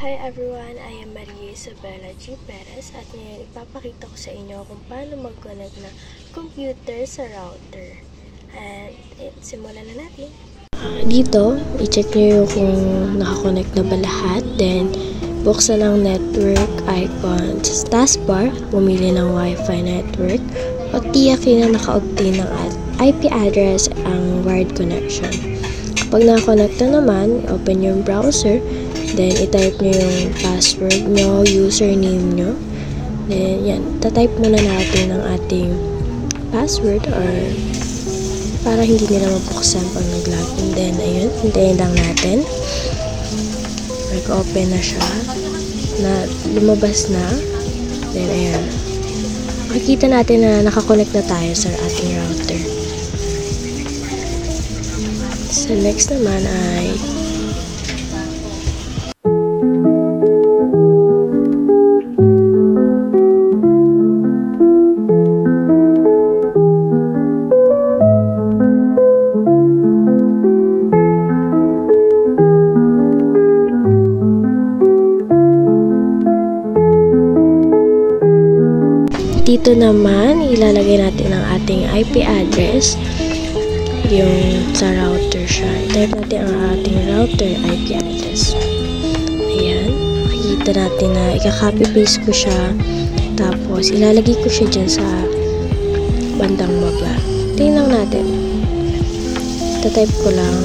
Hi everyone, I am Maria Isabella G. Perez at ngayon ipapakita ko sa inyo kung paano mag-connect na computer sa router. And simulan na natin. Dito, i-check nyo yung kung nakakonect na ba lahat. Then, buksan ang network icon sa taskbar, pumili ng Wi-Fi network o tiyakin na naka-obtain ng IP address ang wired connection. Kapag nakakonect na naman, open yung browser. Then, i-type nyo yung password nyo, username nyo. Then, yan. Ta-type muna natin ang ating password or para hindi nila mabuksan pag nag-login. Then, ayun. Hintayin lang natin. Nag-open na siya. Lumabas na. Then, ayan. Makikita natin na nakakonect na tayo sa ating router. So, next naman ay dito naman, ilalagay natin ang ating IP address, yung sa router siya. I-type natin ang ating router IP address. Ayan. Makikita natin na ika-copy-paste ko siya. Tapos, ilalagay ko siya dyan sa bandang baba. Tingnan natin. Ita-type ko lang.